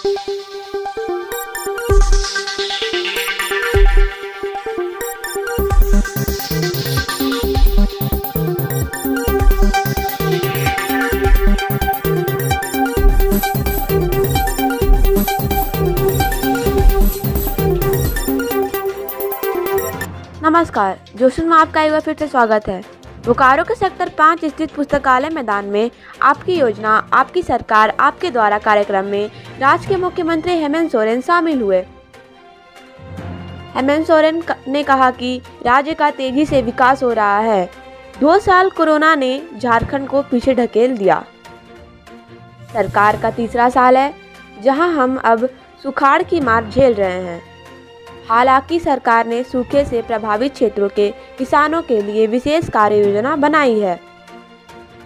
नमस्कार, जोशन में आपका एक बार फिर से स्वागत है। बोकारो के सेक्टर 5 स्थित पुस्तकालय मैदान में आपकी योजना, आपकी सरकार, आपके द्वारा कार्यक्रम में राज्य के मुख्यमंत्री हेमंत सोरेन शामिल हुए। हेमंत सोरेन ने कहा कि राज्य का तेजी से विकास हो रहा है। 2 साल कोरोना ने झारखंड को पीछे ढकेल दिया। सरकार का तीसरा साल है जहां हम अब सुखाड़ की मार झेल रहे हैं। हालांकि सरकार ने सूखे से प्रभावित क्षेत्रों के किसानों के लिए विशेष कार्य योजना बनाई है।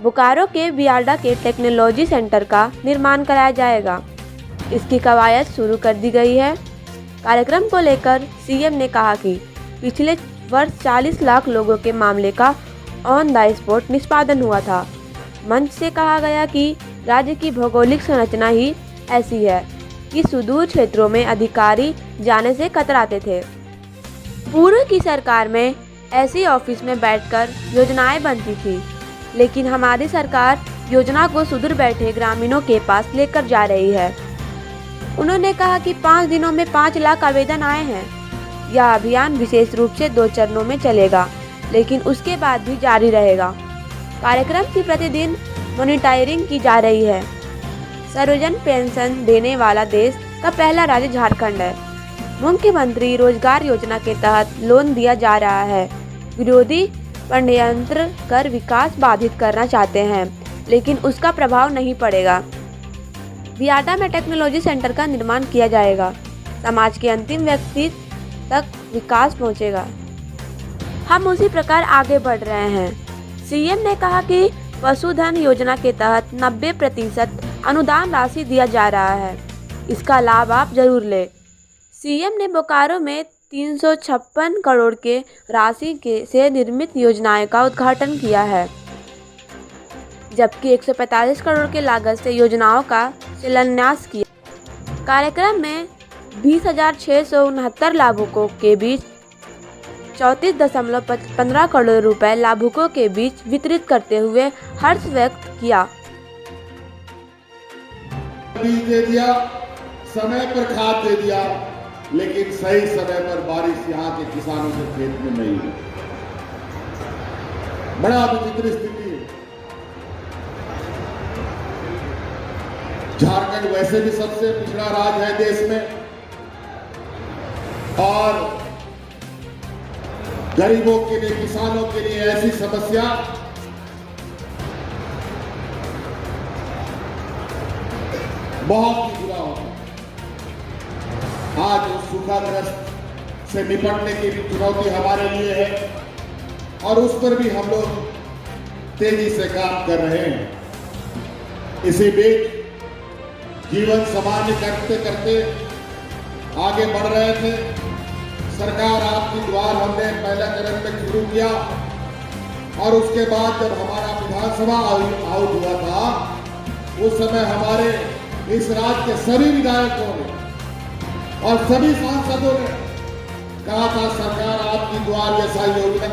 बोकारो के बियाडा के टेक्नोलॉजी सेंटर का निर्माण कराया जाएगा। इसकी कवायद शुरू कर दी गई है। कार्यक्रम को लेकर सीएम ने कहा कि पिछले वर्ष 40 लाख लोगों के मामले का ऑन द स्पॉट निष्पादन हुआ था। मंच से कहा गया कि राज्य की भौगोलिक संरचना ही ऐसी है कि सुदूर क्षेत्रों में अधिकारी जाने से कतराते थे। पूर्व की सरकार में ऐसी ऑफिस में बैठकर योजनाएं बनती थी, लेकिन हमारी सरकार योजना को सुदूर बैठे ग्रामीणों के पास लेकर जा रही है। उन्होंने कहा कि 5 दिनों में 5 लाख आवेदन आए हैं। यह अभियान विशेष रूप से 2 चरणों में चलेगा, लेकिन उसके बाद भी जारी रहेगा। कार्यक्रम की प्रतिदिन मॉनिटरिंग की जा रही है। सर्वजन पेंशन देने वाला देश का पहला राज्य झारखंड है। मुख्यमंत्री रोजगार योजना के तहत लोन दिया जा रहा है। विरोधी षड्यंत्र कर विकास बाधित करना चाहते हैं, लेकिन उसका प्रभाव नहीं पड़ेगा। बियाडा में टेक्नोलॉजी सेंटर का निर्माण किया जाएगा। समाज के अंतिम व्यक्ति तक विकास पहुंचेगा। हम उसी प्रकार आगे बढ़ रहे हैं। सीएम ने कहा कि पशुधन योजना के तहत 90% अनुदान राशि दिया जा रहा है। इसका लाभ आप जरूर लें। सीएम ने बोकारो में 356 करोड़ के राशि से निर्मित योजनाएं का उद्घाटन किया है, जबकि 145 करोड़ के लागत से योजनाओं का शिलान्यास किया। कार्यक्रम में 20,669 लाभुकों के बीच 34.15 करोड़ रुपए लाभुकों के बीच वितरित करते हुए हर्ष व्यक्त किया। बीज दे दिया, समय पर खाद दे दिया, लेकिन सही समय पर बारिश यहाँ के किसानों के खेत में नहीं हुई। बड़ा विचित्र स्थिति है। झारखंड वैसे भी सबसे पिछड़ा राज्य है देश में, और गरीबों के लिए, किसानों के लिए ऐसी समस्या बहुत ही बुरा होता है। आज उस सूखाग्रस्त से निपटने की चुनौती हमारे लिए है, और उस पर भी हम लोग तेजी से काम कर रहे हैं। इसी बीच जीवन सामान्य करते करते आगे बढ़ रहे थे। सरकार आपकी द्वार हमने पहला चरण में शुरू किया, और उसके बाद जब हमारा विधानसभा आउट हुआ था, उस समय हमारे इस राज्य के सभी विधायकों ने और सभी सांसदों ने कहा था, सरकार आपकी द्वार जैसा योजना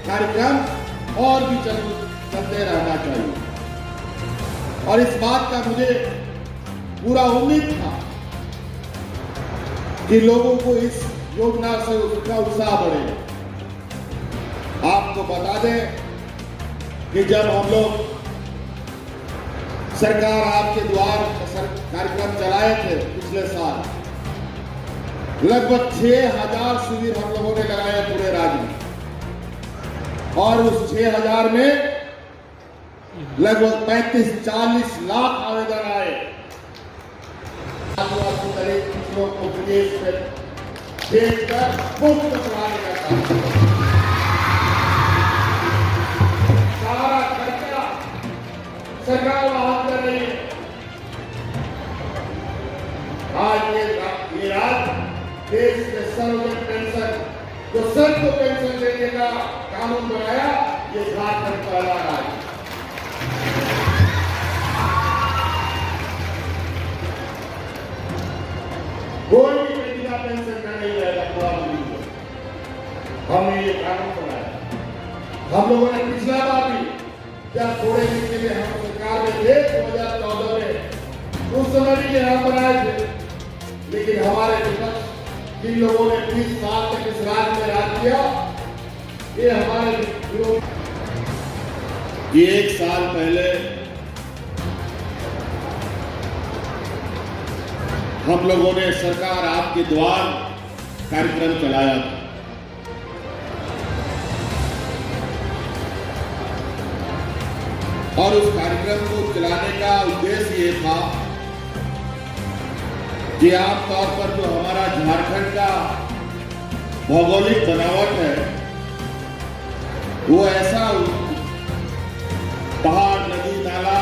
कार्यक्रम और भी चलते रहना चाहिए। और इस बात का मुझे पूरा उम्मीद था कि लोगों को इस योजना से उसका उत्साह बढ़ेगा। आपको बता दें कि जब हम लोग सरकार आपके द्वार कार्यक्रम चलाए थे पिछले साल, लगभग 6,000 शिविर हम लोगों ने लगाए पूरे राज्य में, और उस 6,000 में लगभग 35-40 लाख आवेदन आए। को विदेश में भेजकर मुफ्त पढ़ाने का काम, सारा खर्चा सरकार वहन कर रही है। आज ये राज्य देश में सर्वजन पेंशन, जो सबको पेंशन देने का कानून बनाया, ये झारखंड पहला राज्य। कोई भी बिना पेंशन का नहीं रहेगा पूरा महीने। हमने ये कानून बनाया। हम लोगों ने पिछला बार भी जब थोड़े दिन के लिए हम सरकार में थे 2014 में, उस समय भी ये हम बनाए थे, लेकिन हमारे विपक्ष जिन लोगों ने 20 साल तक इस राज्य में राज किया, ये हमारे विरोध। ये 1 साल पहले हम लोगों ने सरकार आपके द्वार कार्यक्रम चलाया था। और उस कार्यक्रम को चलाने का उद्देश्य ये था कि आमतौर पर जो हमारा झारखंड का भौगोलिक बनावट है, वो ऐसा पहाड़, नदी, नाला,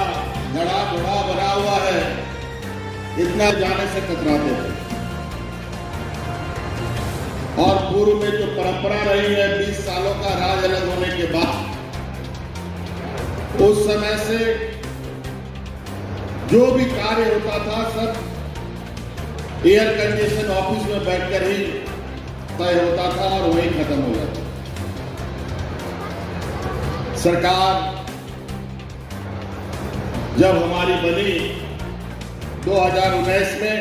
गड़ा घोड़ा बना हुआ है, इतना जाने से कतराते थे। और पूर्व में जो परंपरा रही है 20 सालों का राज अलग होने के बाद, उस समय से जो भी कार्य होता था सब एयर कंडीशन ऑफिस में बैठकर ही तय होता था और वहीं खत्म हो जाता। सरकार जब हमारी बनी 2019 में,